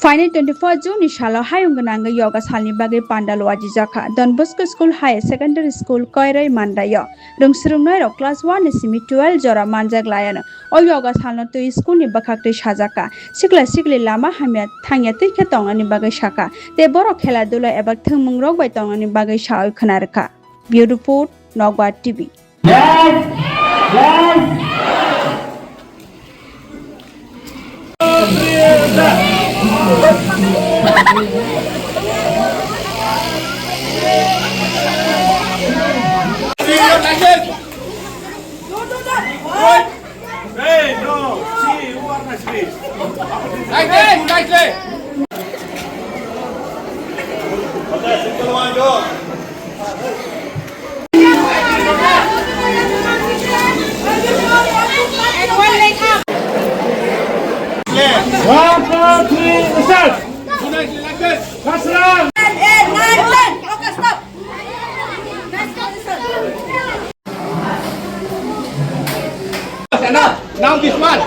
Final 24 June ni shala hayung gananga yoga salni bagai pandalo aji jaka Don Bosco School High Secondary School Koirai Mandaya rungsrungnai ro class 1 ni simi 12 jora manjak layana o yoga salno tu school ni bakakte sajaka sikli lama hamya thangya tike tonga ni bagai shaka te boro khela dula eba thungmung rok bai tonga ni bagai shaoi khnarka beautiful Nogwa TV One, two, three, start! Like this. Pass around! Okay, stop. Now this one.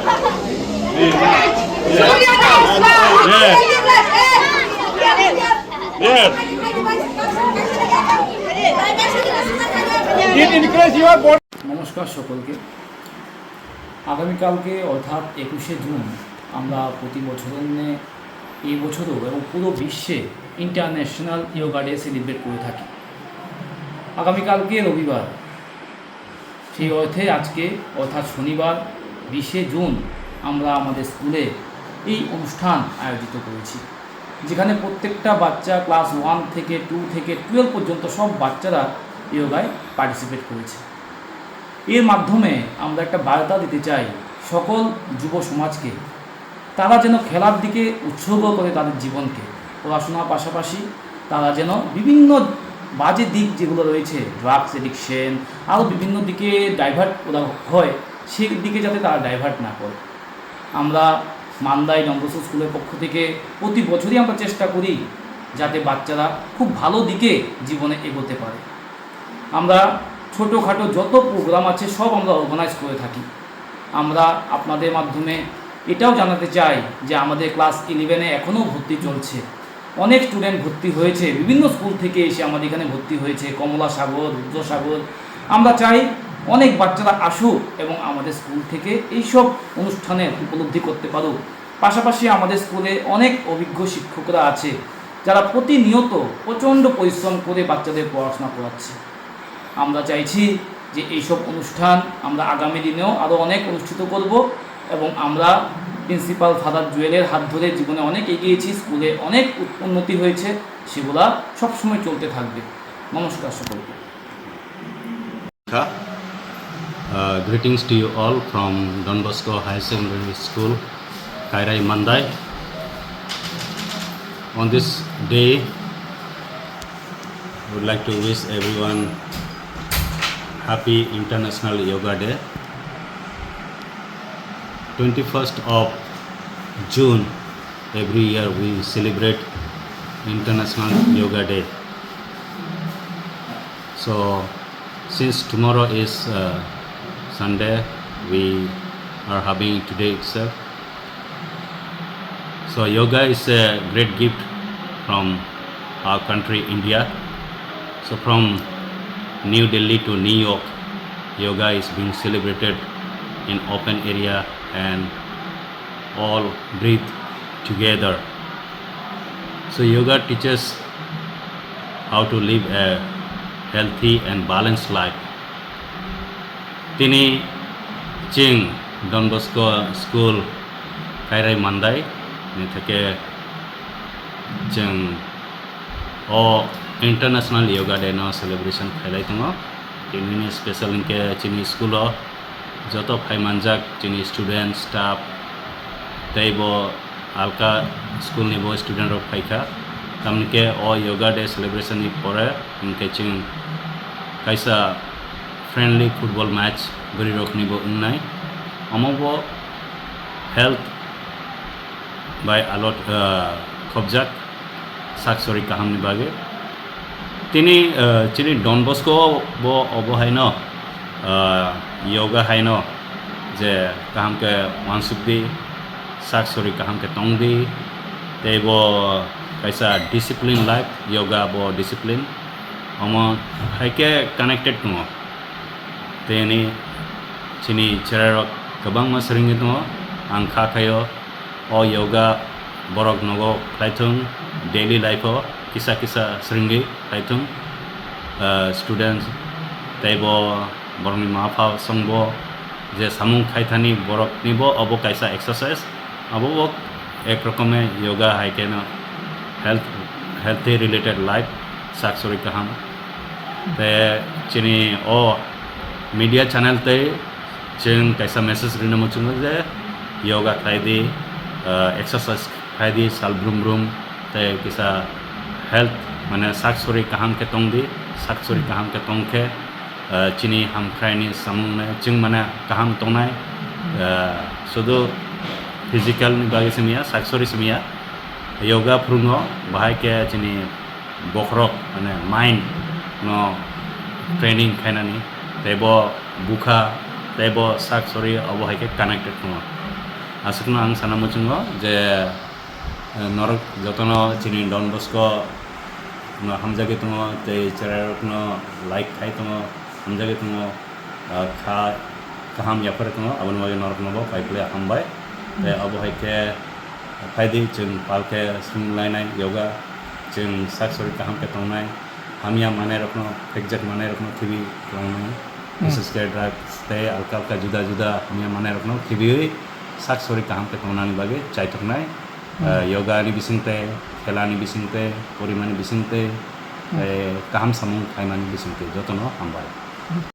Yes. Did increase your body. নমস্কার সকলকে। আগামীকালকে অর্থাৎ 21শে June আমরা প্রতি বছরের ন্যায় এই বছরও এবং পুরো বিশ্বে ইন্টারন্যাশনাল যোগা ডে সেলিব্রেট করে থাকি। আগামীকালকে রবিবার, সেই অর্থে আজকে অর্থাৎ শনিবার 20শে জুন আমরা আমাদের স্কুলে এই অনুষ্ঠান আয়োজিত করেছি, যেখানে প্রত্যেকটা বাচ্চা ক্লাস 1 থেকে 2 থেকে 12 পর্যন্ত সব বাচ্চারা যোগায় পার্টিসিপেট করেছে। এর মাধ্যমে আমরা একটা বার্তা দিতে চাই সকল যুব সমাজকে, তারা যেন খেলার দিকে উৎসর্গ করে তাদের জীবনকে, পড়াশোনার পাশাপাশি তারা যেন বিভিন্ন বাজে দিক যেগুলো রয়েছে, ড্রাগস এডিকশন, আরও বিভিন্ন দিকে ডাইভার্ট করা হয়, সেই দিকে যাতে তারা ডাইভার্ট না করে। আমরা মান্দাই ডন বসকো স্কুলের পক্ষ থেকে প্রতি বছরই আমরা চেষ্টা করি যাতে বাচ্চারা খুব ভালো দিকে জীবনে এগোতে পারে। আমরা ছোটোখাটো যত প্রোগ্রাম আছে সব আমরা অর্গানাইজ করে থাকি। আমরা আপনাদের মাধ্যমে এটাও জানাতে চাই যে আমাদের ক্লাস 11-এ এখনও ভর্তি চলছে। অনেক স্টুডেন্ট ভর্তি হয়েছে, বিভিন্ন স্কুল থেকে এসে আমাদের এখানে ভর্তি হয়েছে, কমলা সাগর, রুদ্রসাগর। আমরা চাই অনেক বাচ্চারা আসুক এবং আমাদের স্কুল থেকে এইসব অনুষ্ঠানে উপলব্ধি করতে পারুক। পাশাপাশি আমাদের স্কুলে অনেক অভিজ্ঞ শিক্ষকরা আছে যারা প্রতিনিয়ত প্রচণ্ড পরিশ্রম করে বাচ্চাদের পড়াশোনা করাচ্ছে। আমরা চাইছি যে এইসব অনুষ্ঠান আমরা আগামী দিনেও আরও অনেক অনুষ্ঠিত করব এবং আমরা প্রিন্সিপাল ফাদার জুয়েলের হাত ধরে জীবনে অনেক এগিয়েছি, স্কুলে অনেক উন্নতি হয়েছে, সেগুলা সবসময় চলতে থাকবে। নমস্কার সকলকে। Greetings to you all from Don Bosco High Secondary School, Kairai Mandai. On this day, I would like to wish everyone Happy International Yoga Day. 21st of June, every year we celebrate International Yoga Day. So, since tomorrow is Sunday, we are having today itself. So, yoga is a great gift from our country, India. So, from New Delhi to New York, yoga is being celebrated in open area and all breathe together. So yoga teaches how to live a healthy and balanced life. Tini Ching Don Bosco School Kairai Mandai ni theke Ching o International Yoga Day no celebration khailai tongo. Tini special inke chini school o joto phai manjak chini student staff taibo alka school ni bo student rok phaika tamnike o yoga day celebration ni pore inke ching kaisa friendly football match gori rok ni bo unnai amobo health by alot khobjak saksori kaham ni bage tini chini Don Bosco bo obohai no yoga hai no je kaham ke wansuk di saksori kaham ke tong di te bo kaisa discipline life yoga bo discipline omo haike connected tungo teni chini cherarok kabang ma seringi tungo ang khakayo o yoga borok nogo klaitung daily life o kisa seringi klaitung students tebo borokni mafa songbo je samung khaithani borok nibo obo kaisa exercise abo ek rokome yoga haike no healthy related life saksori kaham te chini o media channel te ching kaisa message rina mo chung je yoga khaidi exercise khaidi sal brum te kisa health mane saksori kaham ke tongdi saksori kaham ke tongke chini ham khaini samung ne ching mana kaham tongnai sudu physical ni bagi semia saksori semia yoga prungo bahai ke chini bokrok mane mind no training khainani tebo bukha tebo saksori abo hai ke connected tungo asukno ang sanamo chungo je norok jotono chini Don Bosco no hamjage tungo te cherarok no like khai tungo hamjage tungo kha kaham yapar tungo abon wage norok no bo paiple hambai te abo hai ke faidi chung palke streamline yoga chung saksori kaham ke tongnai hamia mane rokno exact mane rokno thibi tongnai विशेष के drugs ते अलका जुदा जुदा hamia mane rokno thibi saksori kaham ke tongnani bage chaitoknai yoga ni bisingte khela ni bisingte porimani bisingte kaham samung khaimani bisingte jotono hambai